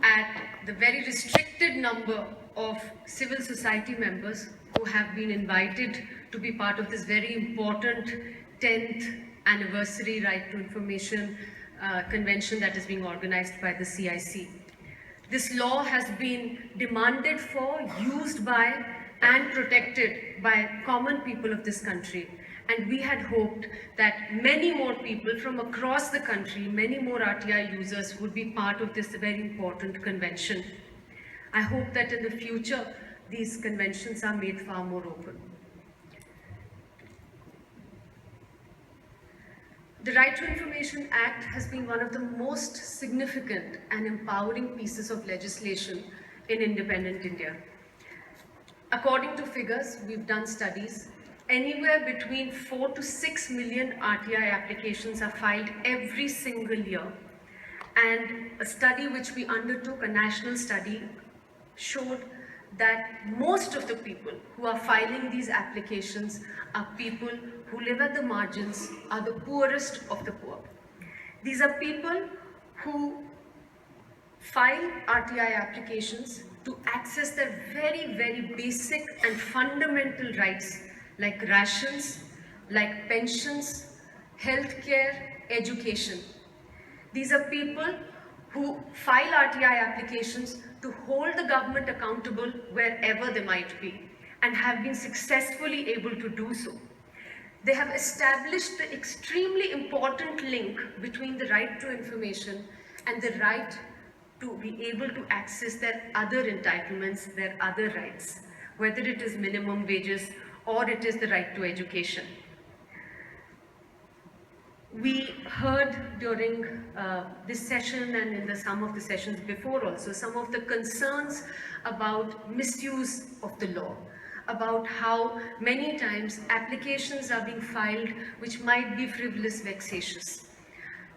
at the very restricted number of civil society members who have been invited to be part of this very important 10th anniversary Right to Information convention that is being organized by the CIC. This law has been demanded for, used by, and protected by common people of this country. And we had hoped that many more people from across the country, many more RTI users would be part of this very important convention. I hope that in the future, these conventions are made far more open. The Right to Information Act has been one of the most significant and empowering pieces of legislation in independent India. According to figures, we've done studies, anywhere between 4 to 6 million RTI applications are filed every single year. And a study which we undertook, a national study, showed that most of the people who are filing these applications are people who live at the margins, are the poorest of the poor. These are people who file RTI applications to access their very, very basic and fundamental rights like rations, like pensions, healthcare, education. These are people who file RTI applications to hold the government accountable wherever they might be and have been successfully able to do so. They have established the extremely important link between the right to information and the right to be able to access their other entitlements, their other rights, whether it is minimum wages or it is the right to education. We heard during this session and in some of the sessions before also some of the concerns about misuse of the law, about how many times applications are being filed which might be frivolous, vexatious.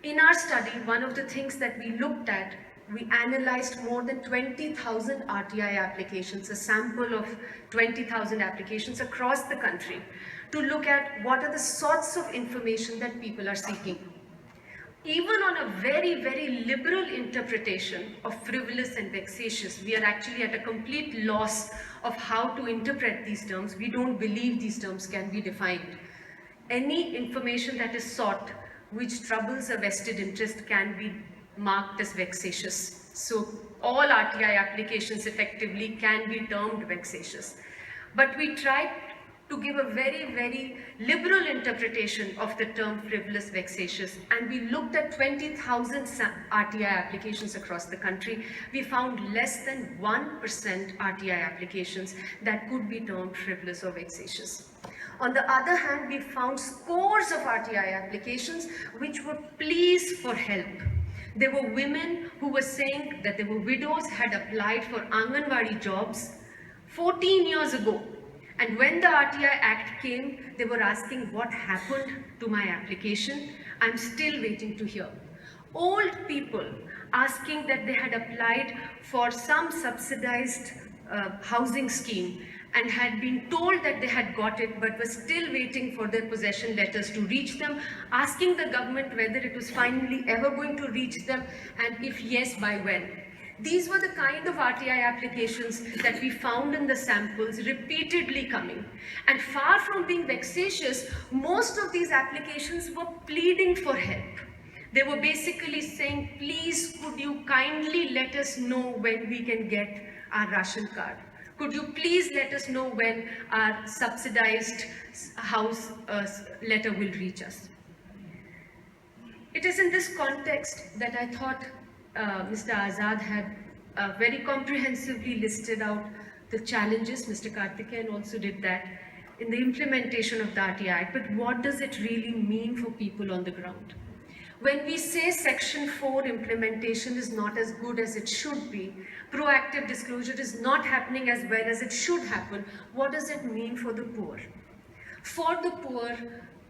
In our study, one of the things that we looked at, we analyzed more than 20,000 RTI applications, a sample of 20,000 applications across the country, to look at what are the sorts of information that people are seeking. Even on a very, very liberal interpretation of frivolous and vexatious, we are actually at a complete loss of how to interpret these terms. We don't believe these terms can be defined. Any information that is sought which troubles a vested interest can be marked as vexatious. So all RTI applications effectively can be termed vexatious. But we tried to give a very, very liberal interpretation of the term frivolous, vexatious, and we looked at 20,000 RTI applications across the country. We found less than 1% RTI applications that could be termed frivolous or vexatious. On the other hand, we found scores of RTI applications which were pleas for help. There were women who were saying that they were widows, had applied for Anganwadi jobs 14 years ago. And when the RTI Act came, they were asking what happened to my application. I'm still waiting to hear. Old people asking that they had applied for some subsidized housing scheme and had been told that they had got it but were still waiting for their possession letters to reach them, asking the government whether it was finally ever going to reach them and if yes, by when. These were the kind of RTI applications that we found in the samples repeatedly coming. And far from being vexatious, most of these applications were pleading for help. They were basically saying, please, could you kindly let us know when we can get our ration card? Could you please let us know when our subsidized house letter will reach us? It is in this context that I thought Mr. Azad had very comprehensively listed out the challenges. Mr. Karthikeyan also did that in the implementation of the RTI Act. But what does it really mean for people on the ground? When we say Section 4 implementation is not as good as it should be, proactive disclosure is not happening as well as it should happen, what does it mean for the poor? For the poor,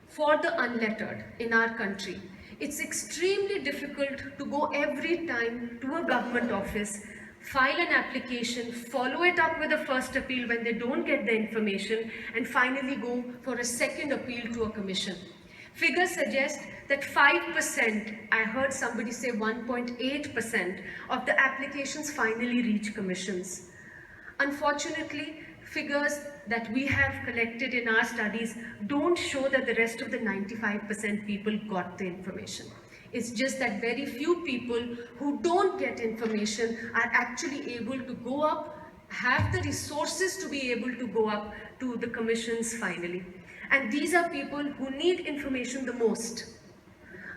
for the unlettered in our country, it's extremely difficult to go every time to a government office, file an application, follow it up with a first appeal when they don't get the information, and finally go for a second appeal to a commission. Figures suggest that 5%, I heard somebody say 1.8% of the applications finally reach commissions. Unfortunately, figures that we have collected in our studies don't show that the rest of the 95% people got the information. It's just that very few people who don't get information are actually able to go up, have the resources to be able to go up to the commissions finally. And these are people who need information the most.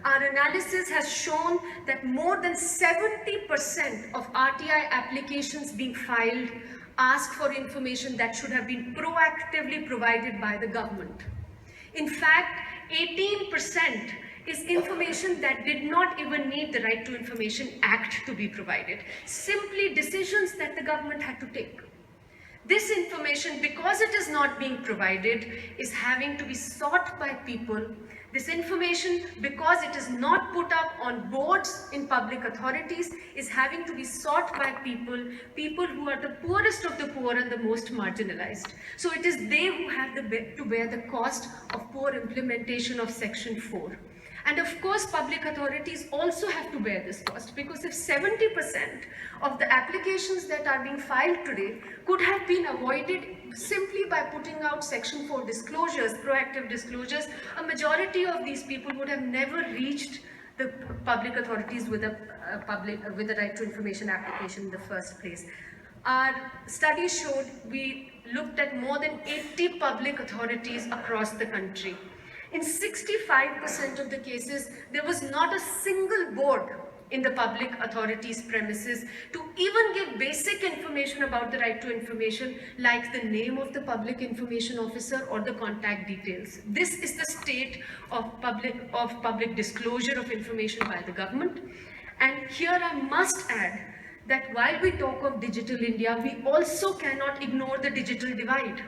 Our analysis has shown that more than 70% of RTI applications being filed ask for information that should have been proactively provided by the government. In fact, 18% is information that did not even need the Right to Information Act to be provided, simply decisions that the government had to take. This information, because it is not being provided, is having to be sought by people. This information, because it is not put up on boards in public authorities, is having to be sought by people who are the poorest of the poor and the most marginalized. So it is they who have to bear the cost of poor implementation of Section 4. And of course, public authorities also have to bear this cost, because if 70% of the applications that are being filed today could have been avoided simply by putting out Section 4 disclosures, proactive disclosures, a majority of these people would have never reached the public authorities with a right to information application in the first place. Our study showed, we looked at more than 80 public authorities across the country. In 65% of the cases, there was not a single board in the public authorities' premises to even give basic information about the right to information, like the name of the public information officer or the contact details. This is the state of public disclosure of information by the government. And here I must add that while we talk of digital India, we also cannot ignore the digital divide.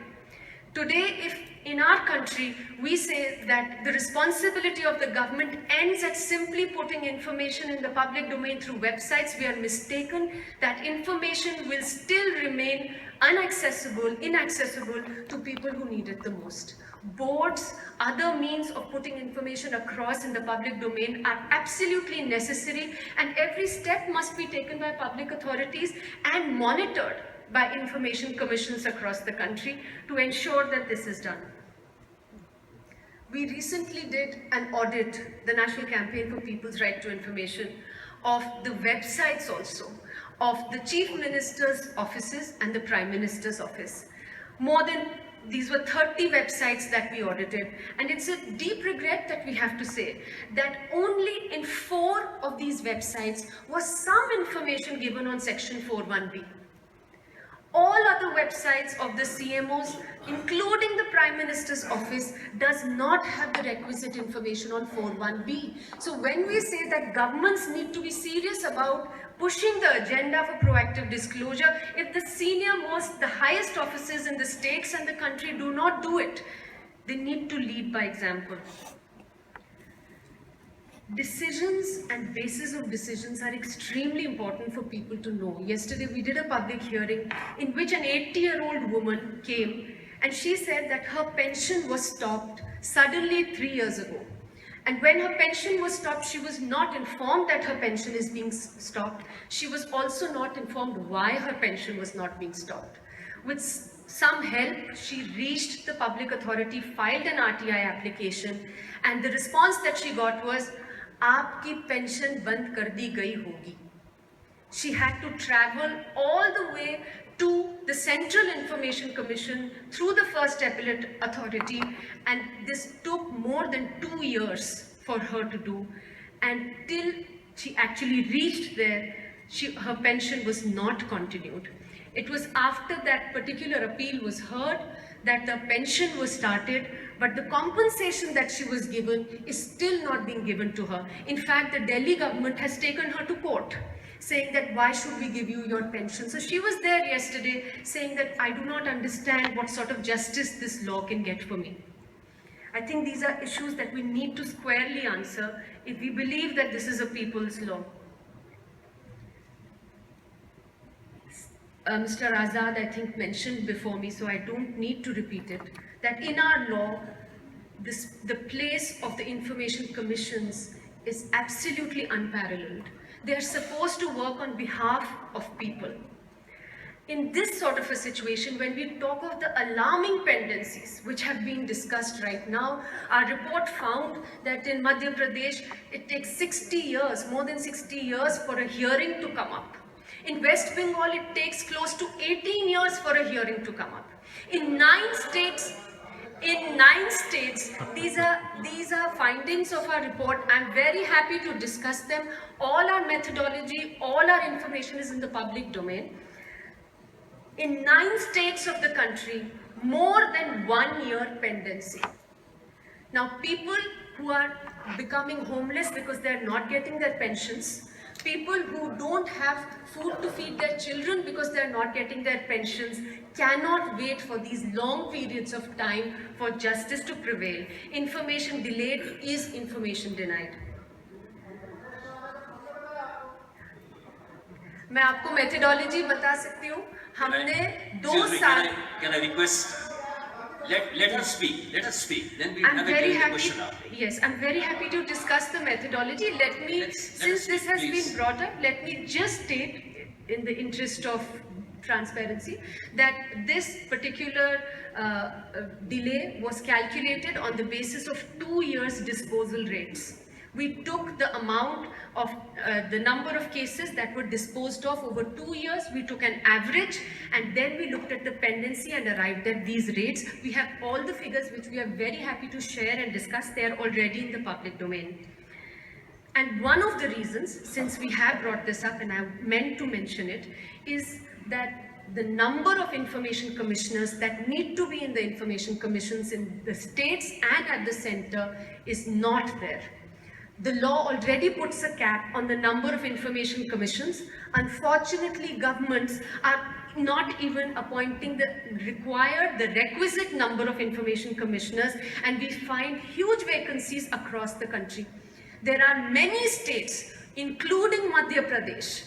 Today, if in our country we say that the responsibility of the government ends at simply putting information in the public domain through websites, we are mistaken. That information will still remain inaccessible to people who need it the most. Boards, other means of putting information across in the public domain are absolutely necessary, and every step must be taken by public authorities and monitored by information commissions across the country to ensure that this is done. We recently did an audit, the National Campaign for People's Right to Information, of the websites also of the Chief Minister's offices and the Prime Minister's office. These were 30 websites that we audited, and it's a deep regret that we have to say that only in 4 of these websites was some information given on Section 4.1b. All other websites of the CMOs, including the Prime Minister's office, does not have the requisite information on 4.1b. So when we say that governments need to be serious about pushing the agenda for proactive disclosure, if the the highest offices in the states and the country do not do it, they need to lead by example. Decisions and basis of decisions are extremely important for people to know. Yesterday we did a public hearing in which an 80-year-old woman came, and she said that her pension was stopped suddenly 3 years ago. And when her pension was stopped, she was not informed that her pension is being stopped. She was also not informed why her pension was not being stopped. With some help, she reached the public authority, filed an RTI application, and the response that she got was, "Aapki pension band kar di gayi hogi." She had to travel all the way to the Central Information Commission through the First Appellate Authority, and this took more than 2 years for her to do. And till she actually reached there, her pension was not continued. It was after that particular appeal was heard that the pension was started, but the compensation that she was given is still not being given to her. In fact, the Delhi government has taken her to court, saying that why should we give you your pension? So she was there yesterday saying that I do not understand what sort of justice this law can get for me. I think these are issues that we need to squarely answer if we believe that this is a people's law. Mr. Azad, I think, mentioned before me, so I don't need to repeat it, that in our law, the place of the information commissions is absolutely unparalleled. They are supposed to work on behalf of people. In this sort of a situation, when we talk of the alarming pendencies which have been discussed right now, our report found that in Madhya Pradesh, it takes 60 years, more than 60 years for a hearing to come up. In West Bengal, it takes close to 18 years for a hearing to come up. In nine states, these are findings of our report. I'm very happy to discuss them. All our methodology, all our information is in the public domain. In 9 states of the country, more than 1 year pendency. Now, people who are becoming homeless because they're not getting their pensions, people who don't have food to feed their children because they're not getting their pensions, cannot wait for these long periods of time for justice to prevail. Information delayed is information denied. मैं आपको methodology बता सकती हूँ. हमने 2 साल. Can I request? Let us speak. Let us speak. Then we have a question after. Yes, I'm very happy to discuss the methodology. Since this has been brought up, let me just state, in the interest of transparency, that this particular delay was calculated on the basis of 2 years disposal rates. We took the amount of the number of cases that were disposed of over 2 years. We took an average, and then we looked at the pendency and arrived at these rates. We have all the figures which we are very happy to share and discuss. They are already in the public domain. And one of the reasons, since we have brought this up and I meant to mention it, is that the number of information commissioners that need to be in the information commissions in the states and at the center is not there. The law already puts a cap on the number of information commissions. Unfortunately, governments are not even appointing the requisite number of information commissioners, and we find huge vacancies across the country. There are many states, including Madhya Pradesh,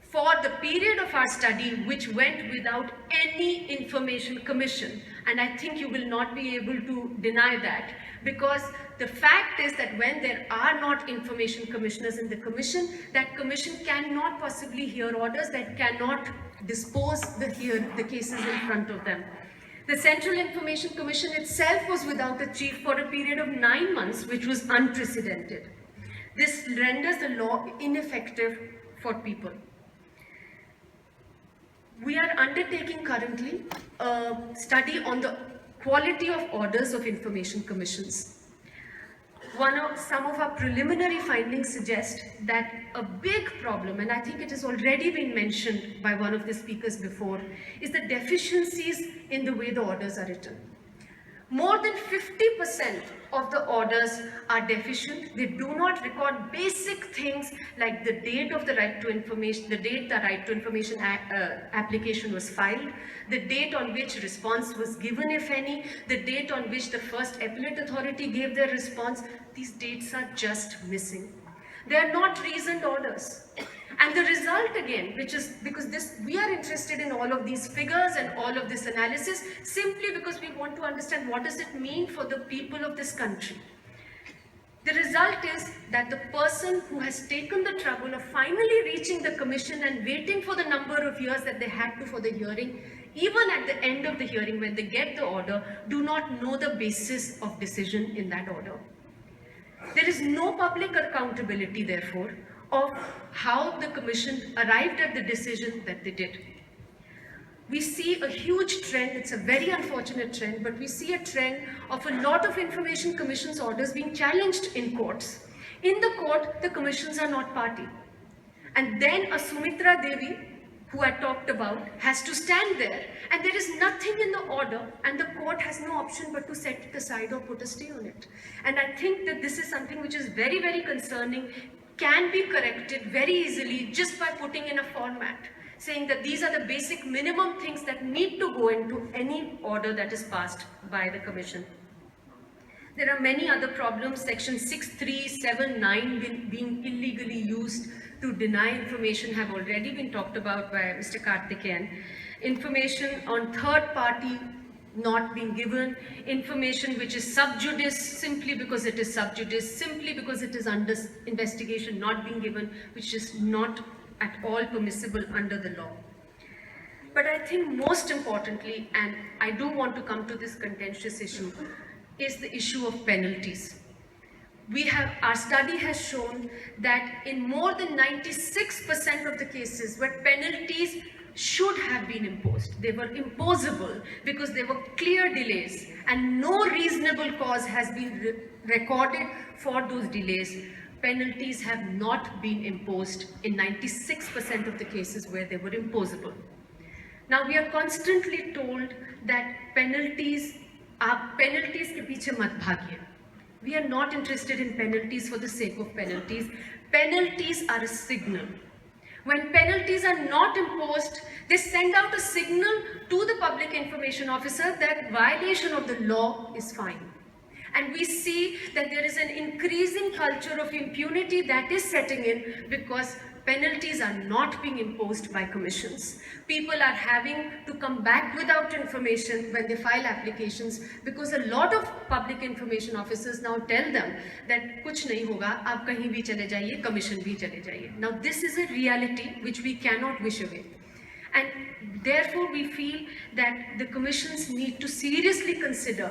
for the period of our study, which went without any information commission. And I think you will not be able to deny that, because the fact is that when there are not information commissioners in the commission, that commission cannot possibly hear orders, that cannot dispose the cases in front of them. The Central Information Commission itself was without a chief for a period of 9 months, which was unprecedented. This renders the law ineffective for people. We are undertaking currently a study on the quality of orders of information commissions. Some of our preliminary findings suggest that a big problem, and I think it has already been mentioned by one of the speakers before, is the deficiencies in the way the orders are written. More than 50% of the orders are deficient. They do not record basic things like the date of the right to information, the date the right to information application was filed, the date on which response was given, if any, the date on which the first appellate authority gave their response. These dates are just missing. They are not reasoned orders. And the result again, which is because we are interested in all of these figures and all of this analysis simply because we want to understand what does it mean for the people of this country. The result is that the person who has taken the trouble of finally reaching the commission and waiting for the number of years that they had to for the hearing, even at the end of the hearing when they get the order, do not know the basis of decision in that order. There is no public accountability, therefore, of how the commission arrived at the decision that they did. We see a huge trend, it's a very unfortunate trend, but we see a trend of a lot of information commission's orders being challenged in courts. In the court, the commissions are not party. And then a Sumitra Devi, who I talked about, has to stand there, and there is nothing in the order, and the court has no option but to set it aside or put a stay on it. And I think that this is something which is very, very concerning, can be corrected very easily just by putting in a format, saying that these are the basic minimum things that need to go into any order that is passed by the commission. There are many other problems. Section 6379 being illegally used to deny information have already been talked about by Mr. Karthikeyan. Information on third-party not being given, information which is sub judice simply because it is sub judice, simply because it is under investigation not being given, which is not at all permissible under the law. But I think most importantly, and I do want to come to this contentious issue, is the issue of penalties. Our study has shown that in more than 96% of the cases where penalties should have been imposed, they were imposable because there were clear delays and no reasonable cause has been recorded for those delays. Penalties have not been imposed in 96% of the cases where they were imposable. Now we are constantly told that penalties ke piche mat bhagiye. We are not interested in penalties for the sake of penalties. Penalties are a signal. When penalties are not imposed, they send out a signal to the public information officer that violation of the law is fine. And we see that there is an increasing culture of impunity that is setting in because penalties are not being imposed by commissions. People are having to come back without information when they file applications because a lot of public information officers now tell them that kuch nahi hoga, aap kahin bhi chale jaiye, commission bhi chale jaiye. Now this is a reality which we cannot wish away. And therefore we feel that the commissions need to seriously consider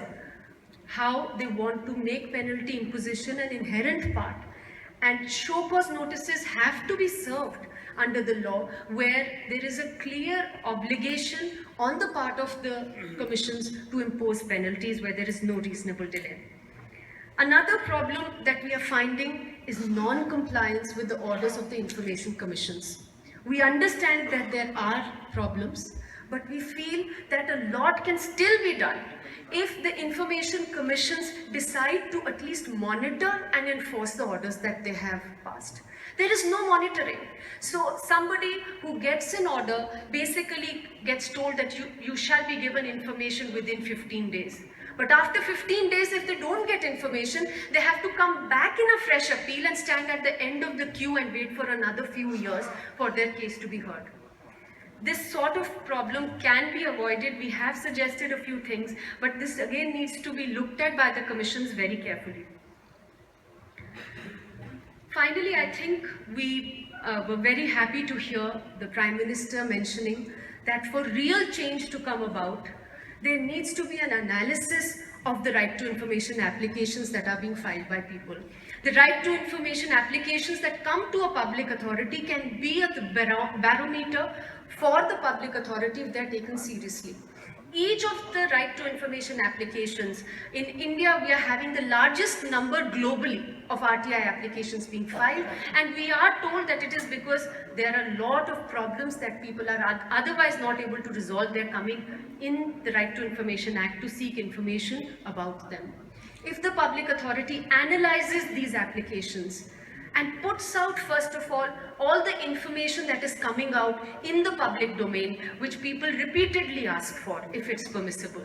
how they want to make penalty imposition an inherent part. And show cause notices have to be served under the law where there is a clear obligation on the part of the commissions to impose penalties where there is no reasonable delay. Another problem that we are finding is non-compliance with the orders of the information commissions. We understand that there are problems, but we feel that a lot can still be done if the information commissions decide to at least monitor and enforce the orders that they have passed. There is no monitoring. So somebody who gets an order basically gets told that you shall be given information within 15 days. But after 15 days, if they don't get information, they have to come back in a fresh appeal and stand at the end of the queue and wait for another few years for their case to be heard. This sort of problem can be avoided. We have suggested a few things, but this again needs to be looked at by the commissions very carefully. Finally, I think we were very happy to hear the Prime Minister mentioning that for real change to come about, there needs to be an analysis of the right to information applications that are being filed by people. The right to information applications that come to a public authority can be a barometer for the public authority if they're taken seriously. Each of the right to information applications, in India we are having the largest number globally of RTI applications being filed, and we are told that it is because there are a lot of problems that people are otherwise not able to resolve. They're coming in the Right to Information Act to seek information about them. If the public authority analyzes these applications and puts out, first of all the information that is coming out in the public domain, which people repeatedly ask for, if it's permissible,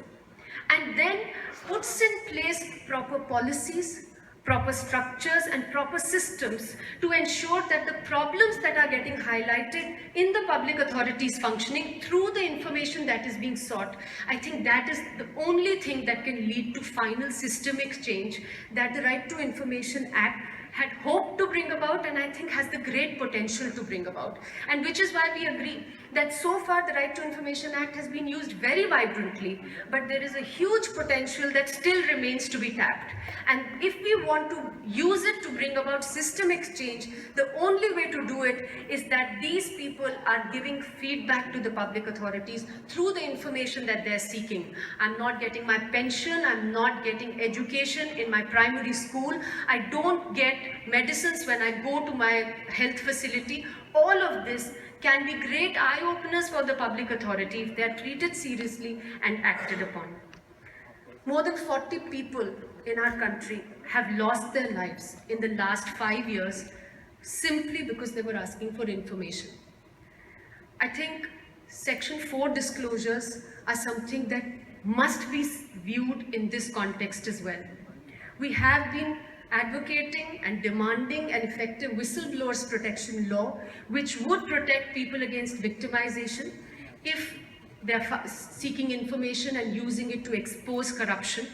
and then puts in place proper policies, proper structures and proper systems to ensure that the problems that are getting highlighted in the public authorities functioning through the information that is being sought, I think that is the only thing that can lead to final systemic change that the Right to Information Act had hoped to bring about, and I think has the great potential to bring about. And which is why we agree that so far the Right to Information Act has been used very vibrantly, but there is a huge potential that still remains to be tapped. And if we want to use it to bring about systemic change, the only way to do it is that these people are giving feedback to the public authorities through the information that they're seeking. I'm not getting my pension, I'm not getting education in my primary school, I don't get medicines when I go to my health facility. All of this can be great eye-openers for the public authority if they are treated seriously and acted upon. More than 40 people in our country have lost their lives in the last 5 years simply because they were asking for information. I think Section 4 disclosures are something that must be viewed in this context as well. We have been advocating and demanding an effective whistleblowers protection law which would protect people against victimization. If they're seeking information and using it to expose corruption.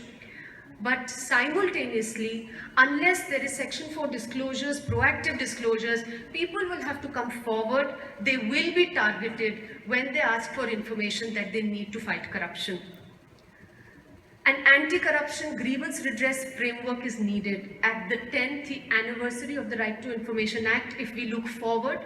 But simultaneously, unless there is Section 4 disclosures, proactive disclosures, people will have to come forward. They will be targeted when they ask for information that they need to fight corruption. An anti-corruption grievance redress framework is needed at the 10th anniversary of the Right to Information Act. If we look forward,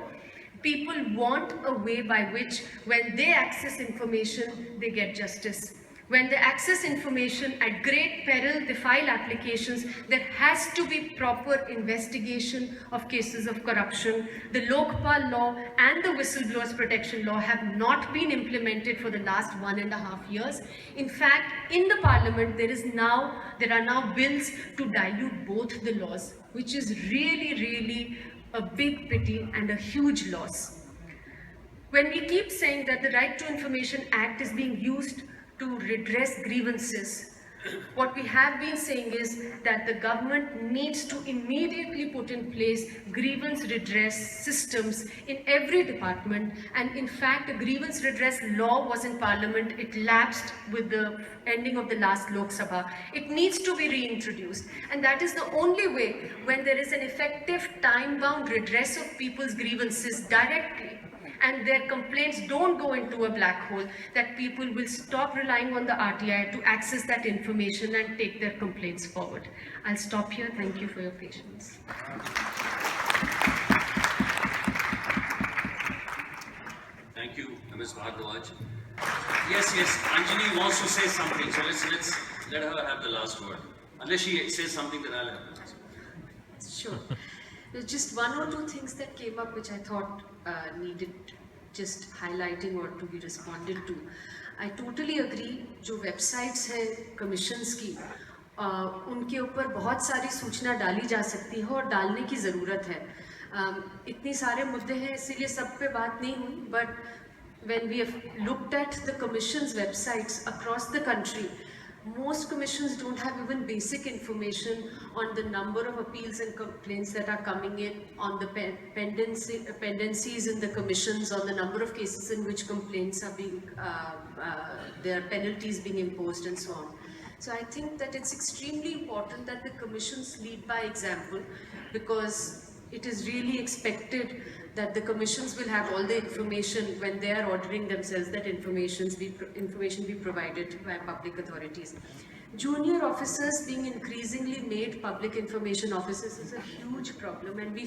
people want a way by which when they access information, they get justice. When they access information at great peril, they file applications. There has to be proper investigation of cases of corruption. The Lokpal law and the Whistleblowers Protection Law have not been implemented for the last 1.5 years. In fact, in the Parliament, there are now bills to dilute both the laws, which is really a big pity and a huge loss. When we keep saying that the Right to Information Act is being used to redress grievances, what we have been saying is that the government needs to immediately put in place grievance redress systems in every department. And in fact, a grievance redress law was in Parliament. It lapsed with the ending of the last Lok Sabha. It needs to be reintroduced. And that is the only way, when there is an effective time-bound redress of people's grievances directly, and their complaints don't go into a black hole, that people will stop relying on the RTI to access that information and take their complaints forward. I'll stop here. Thank you for your patience. Thank you, Ms. Bhardwaj. Yes, Anjali wants to say something, so let's let her have the last word. Unless she says something, then I'll have the last word. Sure. There's just one or two things that came up which I thought needed just highlighting or to be responded to. I totally agree. जो websites हैं commissions की, उनके ऊपर बहुत सारी सूचना डाली जा सकती है और डालने की ज़रूरत है. इतनी सारे मुद्दे हैं, इसीलिए सब पे बात नहीं हुई. But when we have looked at the commission's websites across the country, most commissions don't have even basic information on the number of appeals and complaints that are coming in, on the pendencies in the commissions, on the number of cases in which complaints are being, there are penalties being imposed and so on. So I think that it's extremely important that the commissions lead by example, because it is really expected that the commissions will have all the information when they are ordering themselves that information be provided by public authorities. Junior officers being increasingly made public information officers is a huge problem, and we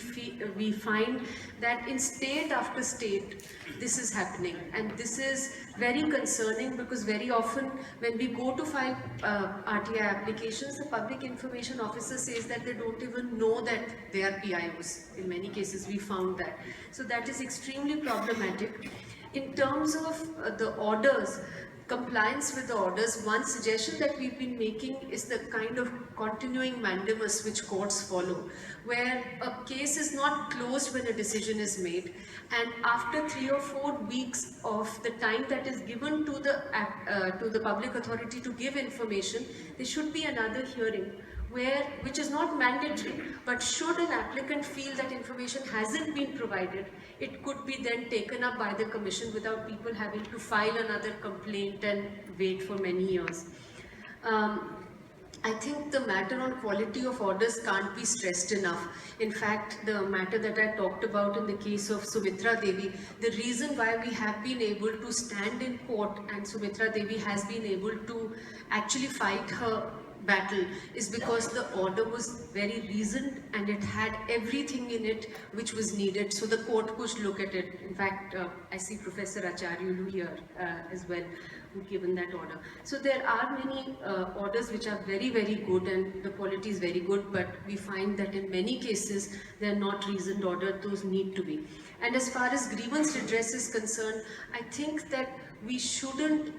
find that in state after state this is happening, and this is very concerning, because very often when we go to file RTI applications, the public information officer says that they don't even know that they are PIOs. In many cases we found that. So that is extremely problematic. In terms of the orders, compliance with the orders, one suggestion that we've been making is the kind of continuing mandamus which courts follow, where a case is not closed when a decision is made, and after 3 or 4 weeks of the time that is given to the public authority to give information, there should be another hearing, which is not mandatory, but should an applicant feel that information hasn't been provided, it could be then taken up by the commission without people having to file another complaint and wait for many years. I think the matter on quality of orders can't be stressed enough. In fact, the matter that I talked about in the case of Sumitra Devi, the reason why we have been able to stand in court and Sumitra Devi has been able to actually fight her battle is because the order was very reasoned and it had everything in it which was needed, so the court could look at it. In fact, I see Professor Acharyulu here as well, who've given that order. So there are many orders which are very, very good and the quality is very good, but we find that in many cases they are not reasoned order, those need to be. And as far as grievance redress is concerned, I think that we shouldn't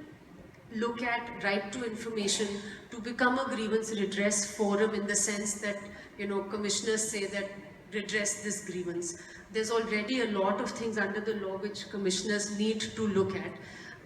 look at right to information to become a grievance redress forum in the sense that, you know, commissioners say that redress this grievance. There's already a lot of things under the law which commissioners need to look at.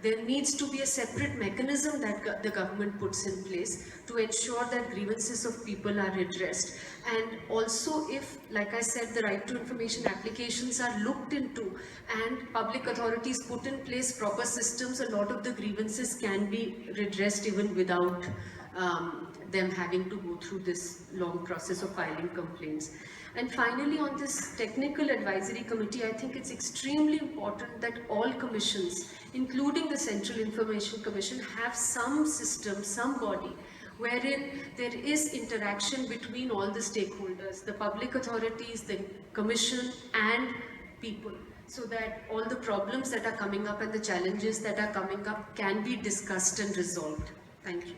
there needs to be a separate mechanism that the government puts in place to ensure that grievances of people are addressed. And also, if, like I said, the right to information applications are looked into and public authorities put in place proper systems, a lot of the grievances can be redressed even without them having to go through this long process of filing complaints. And finally, on this technical advisory committee, I think it's extremely important that all commissions, including the Central Information Commission, have some system, some body, wherein there is interaction between all the stakeholders, the public authorities, the commission, and people, so that all the problems that are coming up and the challenges that are coming up can be discussed and resolved. Thank you.